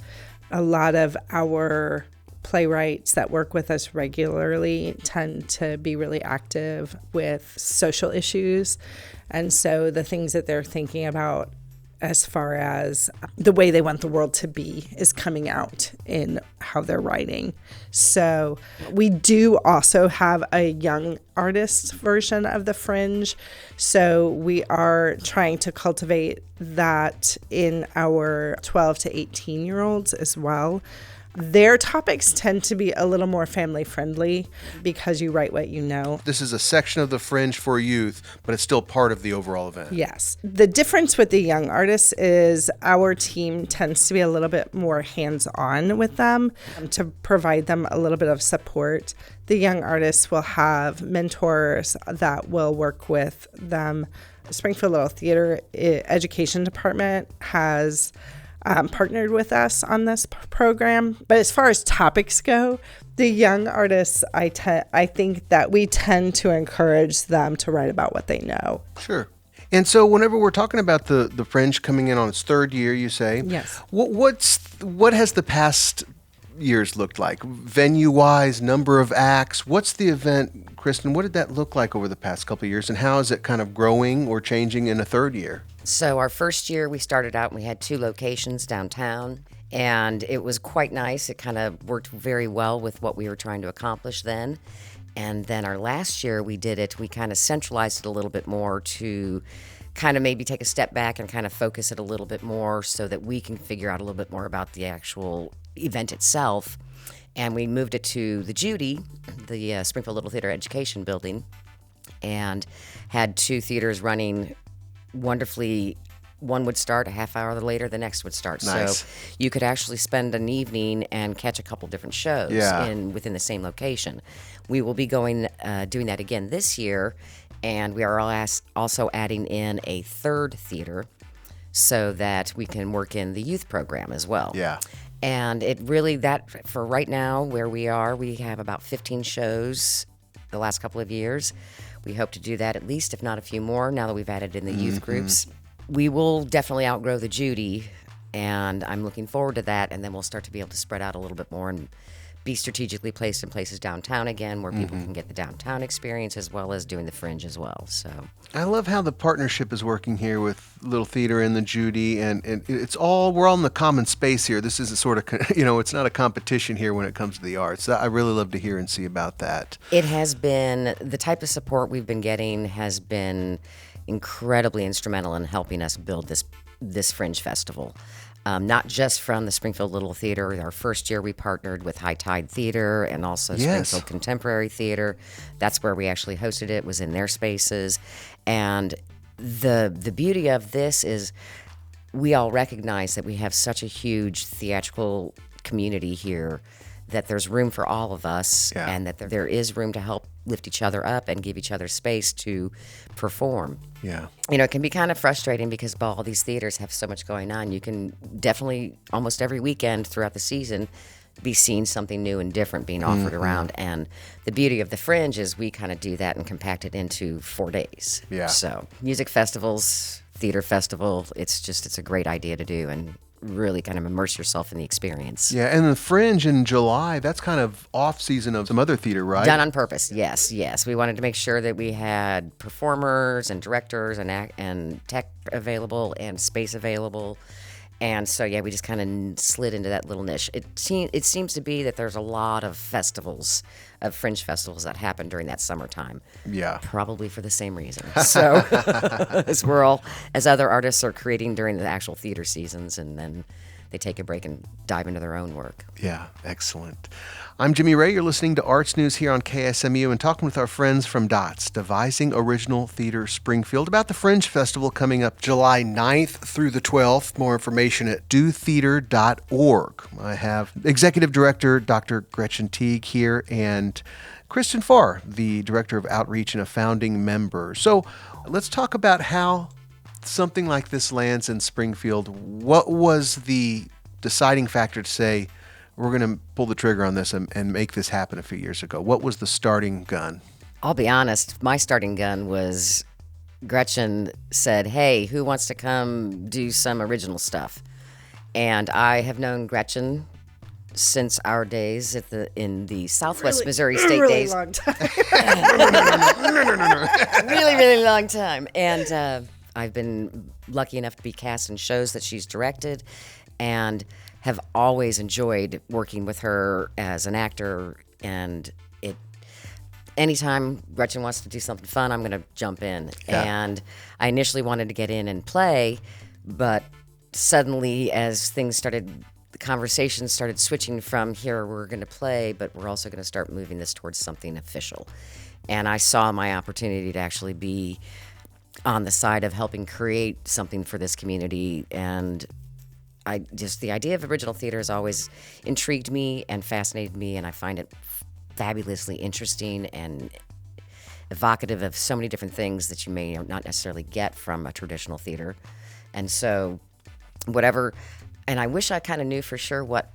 A lot of our playwrights that work with us regularly tend to be really active with social issues. And so the things that they're thinking about as far as the way they want the world to be is coming out in how they're writing. So we do also have a young artist version of the Fringe. So we are trying to cultivate that in our 12 to 18-year-olds as well. Their topics tend to be a little more family friendly because you write what you know. This is a section of the Fringe for youth, but it's still part of the overall event. Yes. The difference with the young artists is our team tends to be a little bit more hands-on with them to provide them a little bit of support. The young artists will have mentors that will work with them. Springfield Little Theater Education Department has partnered with us on this program. But as far as topics go, the young artists, I think that we tend to encourage them to write about what they know. Sure. And so whenever we're talking about the Fringe coming in on its 3rd year, you say, Yes. What has the past years looked like? Venue-wise, number of acts, what's the event, Kristen, what did that look like over the past couple of years, and how is it kind of growing or changing in a 3rd year? So our first year, we started out and we had 2 locations downtown, and it was quite nice. It kind of worked very well with what we were trying to accomplish then. And then our last year, we kind of centralized it a little bit more to kind of maybe take a step back and kind of focus it a little bit more so that we can figure out a little bit more about the actual event itself. And we moved it to the Judy, the Springfield Little Theater Education Building, and had 2 theaters running wonderfully. One would start a half hour later, the next would start. Nice. So you could actually spend an evening and catch a couple different shows within the same location. We will be doing that again this year, and we are also adding in a 3rd theater so that we can work in the youth program as well. Yeah. And it really, that for right now where we are, we have about 15 shows the last couple of years. We hope to do that at least, if not a few more, now that we've added in the youth groups. We will definitely outgrow the Judy, and I'm looking forward to that, and then we'll start to be able to spread out a little bit more and be strategically placed in places downtown again where people can get the downtown experience as well as doing the Fringe as well. So I love how the partnership is working here with Little Theater and the Judy, and we're all in the common space here. This is a sort of, it's not a competition here when it comes to the arts. I really love to hear and see about that. it has been, the type of support we've been getting has been incredibly instrumental in helping us build this Fringe Festival. Not just from the Springfield Little Theater. Our first year we partnered with High Tide Theater and also Yes. Springfield Contemporary Theater. That's where we actually hosted it, was in their spaces. And the beauty of this is we all recognize that we have such a huge theatrical community here that there's room for all of us, Yeah. and that there is room to help lift each other up and give each other space to perform. Yeah. You know, it can be kind of frustrating because all these theaters have so much going on. You can definitely, almost every weekend throughout the season, be seeing something new and different being offered around. And the beauty of the Fringe is we kind of do that and compact it into 4 days. Yeah. So music festivals, theater festival, it's a great idea to do and really kind of immerse yourself in the experience. Yeah, and the Fringe in July, that's kind of off season of some other theater, right? Done on purpose, yes. We wanted to make sure that we had performers and directors and tech available and space available. And so, yeah, we just kind of slid into that little niche. It seems to be that there's a lot of festivals, of Fringe festivals that happen during that summertime. Yeah. Probably for the same reason. So, as other artists are creating during the actual theater seasons, and then they take a break and dive into their own work. Yeah, excellent. I'm Jimmy Ray. You're listening to Arts News here on KSMU and talking with our friends from DOTS, Devising Original Theater Springfield, about the Fringe Festival coming up July 9th through the 12th. More information at dotheater.org. I have Executive Director Dr. Gretchen Teague here and Kristen Farr, the Director of Outreach and a founding member. So let's talk about how something like this lands in Springfield. What was the deciding factor to say, we're going to pull the trigger on this and make this happen a few years ago? What was the starting gun? I'll be honest, my starting gun was Gretchen said, hey, who wants to come do some original stuff? And I have known Gretchen since our days in the Southwest Missouri State really days. Long time. Really, really long time. And I've been lucky enough to be cast in shows that she's directed and have always enjoyed working with her as an actor. And anytime Gretchen wants to do something fun, I'm going to jump in. Yeah. And I initially wanted to get in and play, but suddenly as things started, the conversation started switching from here, we're going to play, but we're also going to start moving this towards something official. And I saw my opportunity to actually be on the side of helping create something for this community. And the idea of original theater has always intrigued me and fascinated me, and I find it fabulously interesting and evocative of so many different things that you may not necessarily get from a traditional theater. And so and I wish I kind of knew for sure what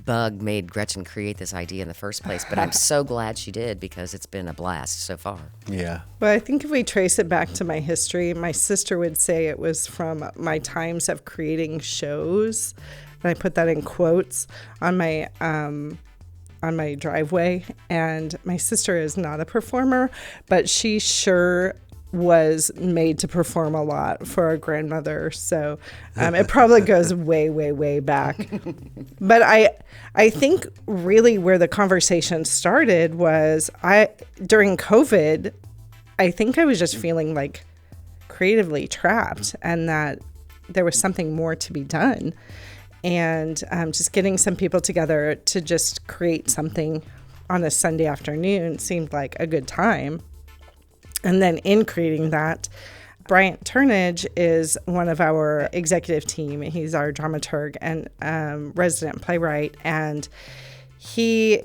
bug made Gretchen create this idea in the first place, but I'm so glad she did because it's been a blast so far. Yeah. But I think if we trace it back to my history, my sister would say it was from my times of creating shows, and I put that in quotes on my driveway. And my sister is not a performer, but she sure was made to perform a lot for our grandmother. So it probably goes way, way, way back. But I think really where the conversation started was during COVID, I think I was just feeling like creatively trapped and that there was something more to be done. And just getting some people together to just create something on a Sunday afternoon seemed like a good time. And then in creating that, Bryant Turnage is one of our executive team. He's our dramaturg and resident playwright. And he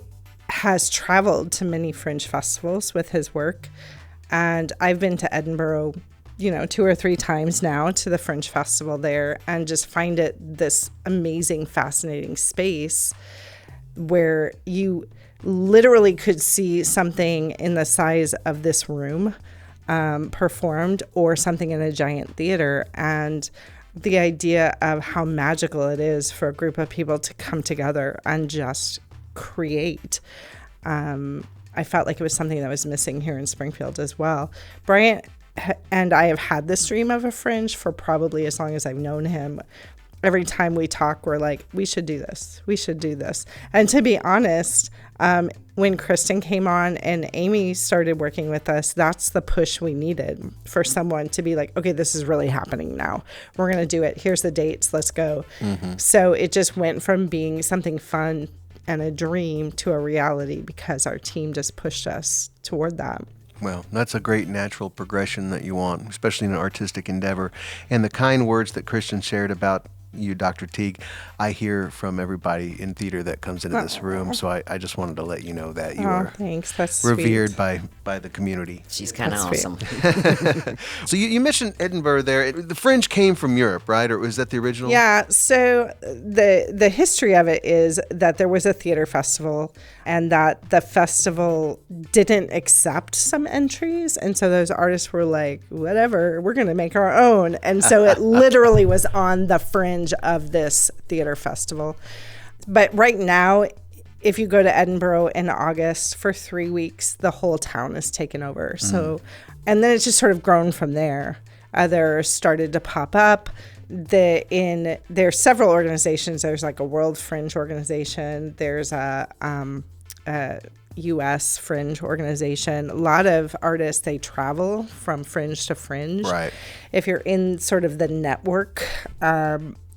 has traveled to many Fringe festivals with his work. And I've been to Edinburgh, 2 or 3 times now to the Fringe Festival there, and just find it this amazing, fascinating space where you literally could see something in the size of this room performed, or something in a giant theater. And the idea of how magical it is for a group of people to come together and just create. I felt like it was something that was missing here in Springfield as well. Bryant and I have had this dream of a Fringe for probably as long as I've known him. Every time we talk, we're like, we should do this. We should do this. And to be honest, when Kristen came on and Amy started working with us, that's the push we needed for someone to be like, okay, this is really happening now. We're going to do it. Here's the dates. Let's go. Mm-hmm. So it just went from being something fun and a dream to a reality because our team just pushed us toward that. Well, that's a great natural progression that you want, especially in an artistic endeavor. And the kind words that Kristen shared about you, Dr. Teague. I hear from everybody in theater that comes into this room, so I just wanted to let you know that you are thanks. That's revered sweet. by the community. She's kind of That's awesome. So you mentioned Edinburgh there. The Fringe came from Europe, right? Or was that the original? Yeah, so the history of it is that there was a theater festival and that the festival didn't accept some entries. And so those artists were like, whatever, we're going to make our own. And so it literally was on the fringe of this theater festival. But right now, if you go to Edinburgh in August for 3 weeks, the whole town is taken over. So, and then it's just sort of grown from there. Others started to pop up. There's several organizations. There's like a World Fringe organization. There's a U.S. Fringe organization. A lot of artists, they travel from Fringe to Fringe. Right. If you're in sort of the network,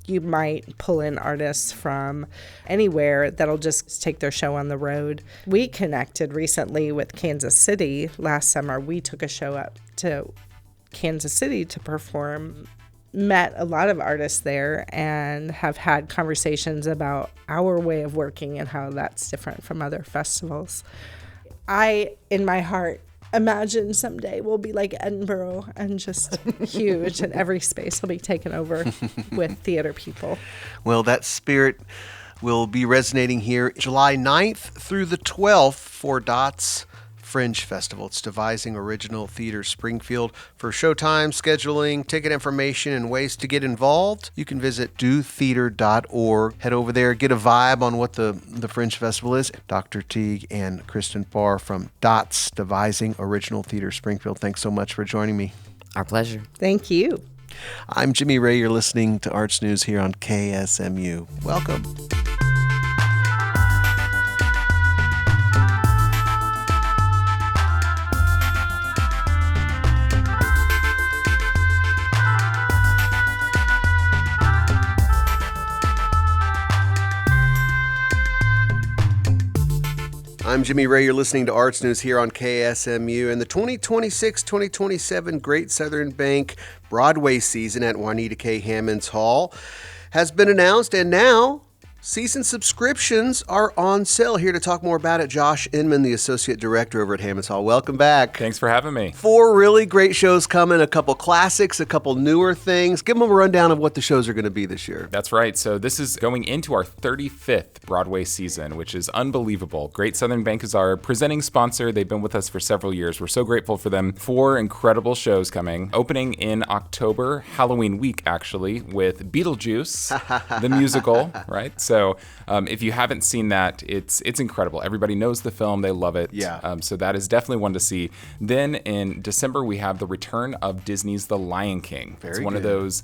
you might pull in artists from anywhere that'll just take their show on the road. We connected recently with Kansas City. Last summer, we took a show up to Kansas City to perform. Met a lot of artists there and have had conversations about our way of working and how that's different from other festivals. I, in my heart, imagine someday we'll be like Edinburgh and just huge, and every space will be taken over with theater people. Well, that spirit will be resonating here July 9th through the 12th for DOTS Fringe Festival. It's Devising Original Theater Springfield. For showtime, scheduling, ticket information, and ways to get involved, you can visit dotheater.org. Head over there, get a vibe on what the Fringe Festival is. Dr. Teague and Kristen Parr from DOTS Devising Original Theater Springfield, thanks so much for joining me. Our pleasure. Thank you. I'm Jimmy Ray. You're listening to Arts News here on KSMU. Welcome. I'm Jimmy Ray. You're listening to Arts News here on KSMU. And the 2026-2027 Great Southern Bank Broadway season at Juanita K. Hammonds Hall has been announced, and now season subscriptions are on sale. Here to talk more about it, Josh Inman, the Associate Director over at Hammonds Hall. Welcome back. Thanks for having me. 4 really great shows coming, a couple classics, a couple newer things. Give them a rundown of what the shows are going to be this year. That's right. So this is going into our 35th Broadway season, which is unbelievable. Great Southern Bank is our presenting sponsor. They've been with us for several years. We're so grateful for them. 4 incredible shows coming. Opening in October, Halloween week, actually, with Beetlejuice, the musical, right? So if you haven't seen that, it's incredible. Everybody knows the film. They love it. Yeah. So that is definitely one to see. Then in December, we have the return of Disney's The Lion King. It's one of those,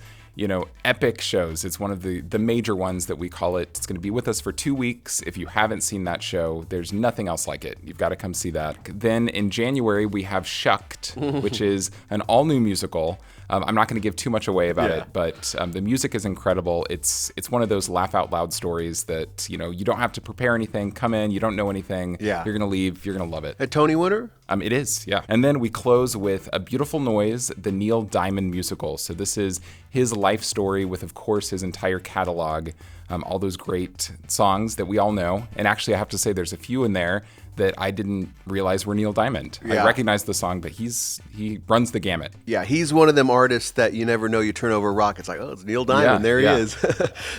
epic shows. It's one of the major ones that we call it. It's going to be with us for 2 weeks. If you haven't seen that show, there's nothing else like it. You've got to come see that. Then in January, we have Shucked, which is an all-new musical. I'm not going to give too much away about it, but the music is incredible. It's one of those laugh out loud stories that, you don't have to prepare anything. Come in, you don't know anything. Yeah. You're going to leave, you're going to love it. A Tony winner? It is, yeah. And then we close with A Beautiful Noise, the Neil Diamond musical. So this is his life story with, of course, his entire catalog, all those great songs that we all know. And actually, I have to say there's a few in there that I didn't realize were Neil Diamond. Yeah. I recognize the song, but he runs the gamut. Yeah, he's one of them artists that you never know. You turn over a rock, it's like, oh, it's Neil Diamond. There he is.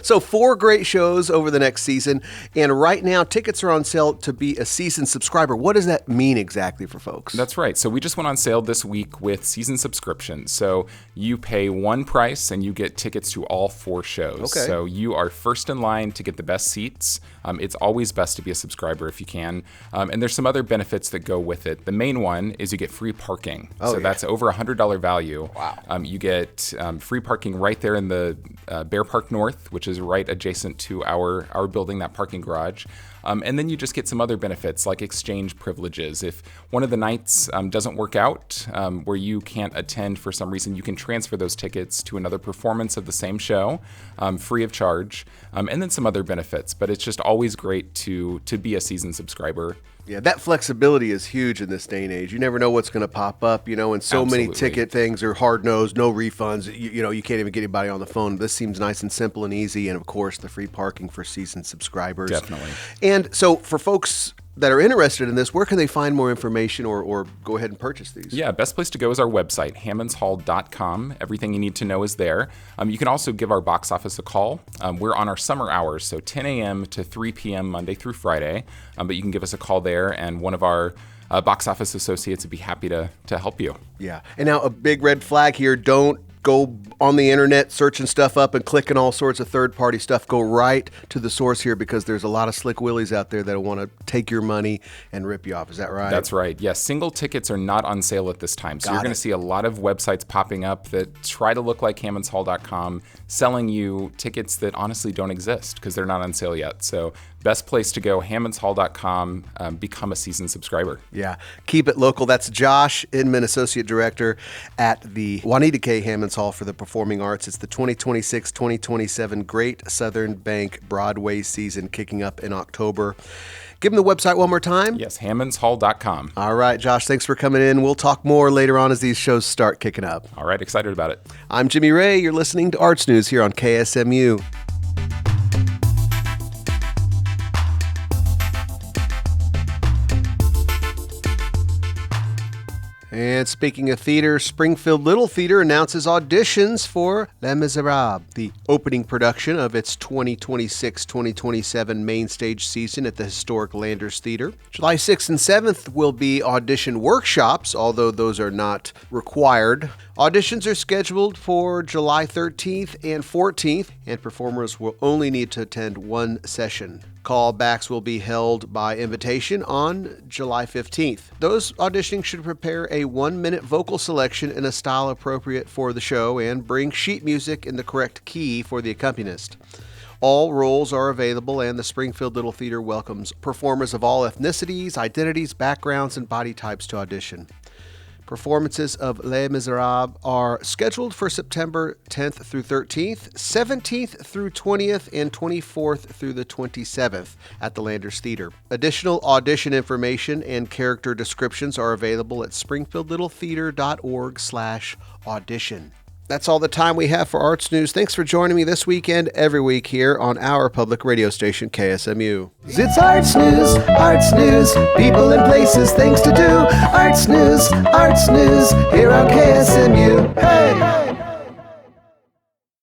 So 4 great shows over the next season. And right now, tickets are on sale to be a season subscriber. What does that mean exactly for folks? That's right. So we just went on sale this week with season subscriptions. So you pay one price and you get tickets to all 4 shows. Okay. So you are first in line to get the best seats. It's always best to be a subscriber if you can. And there's some other benefits that go with it. The main one is you get free parking. That's over $100 value. Wow. You get free parking right there in the Bear Park North, which is right adjacent to our building, that parking garage. And then you just get some other benefits like exchange privileges. If one of the nights doesn't work out, where you can't attend for some reason, you can transfer those tickets to another performance of the same show, free of charge, and then some other benefits. But it's just always great to be a season subscriber. Yeah, that flexibility is huge in this day and age. You never know what's going to pop up, and so many Absolutely. ticket things are hard-nosed, no refunds. You can't even get anybody on the phone. This seems nice and simple and easy, and of course, the free parking for seasoned subscribers. Definitely. And so for folks that are interested in this, where can they find more information or go ahead and purchase these? Yeah, best place to go is our website, hammondshall.com. Everything you need to know is there. You can also give our box office a call. We're on our summer hours, so 10 a.m. to 3 p.m. Monday through Friday. But you can give us a call there, and one of our box office associates would be happy to help you. Yeah. And now a big red flag here, don't go on the internet searching stuff up and clicking all sorts of third-party stuff. Go right to the source here, because there's a lot of slick willies out there that want to take your money and rip you off. Is that right? That's right. Yes, single tickets are not on sale at this time. So you're going to see a lot of websites popping up that try to look like hammondshall.com, selling you tickets that honestly don't exist because they're not on sale yet. So best place to go, hammondshall.com, become a seasoned subscriber. Yeah. Keep it local. That's Josh Inman, Associate Director at the Juanita K. Hammonds Hall for the Performing Arts. It's the 2026-2027 Great Southern Bank Broadway season kicking up in October. Give them the website one more time. Yes, hammondshall.com. All right, Josh, thanks for coming in. We'll talk more later on as these shows start kicking up. All right, excited about it. I'm Jimmy Ray. You're listening to Arts News here on KSMU. And speaking of theater, Springfield Little Theater announces auditions for Les Miserables, the opening production of its 2026-2027 main stage season at the historic Landers Theater. July 6th and 7th will be audition workshops, although those are not required. Auditions are scheduled for July 13th and 14th, and performers will only need to attend one session. Callbacks will be held by invitation on July 15th. Those auditioning should prepare a 1-minute vocal selection in a style appropriate for the show and bring sheet music in the correct key for the accompanist. All roles are available, and the Springfield Little Theater welcomes performers of all ethnicities, identities, backgrounds, and body types to audition. Performances of Les Miserables are scheduled for September 10th through 13th, 17th through 20th, and 24th through the 27th at the Landers Theater. Additional audition information and character descriptions are available at springfieldlittletheater.org/audition. That's all the time we have for Arts News. Thanks for joining me this weekend, every week here on our public radio station, KSMU. It's Arts News, people and places, things to do. Arts News, here on KSMU. Hey!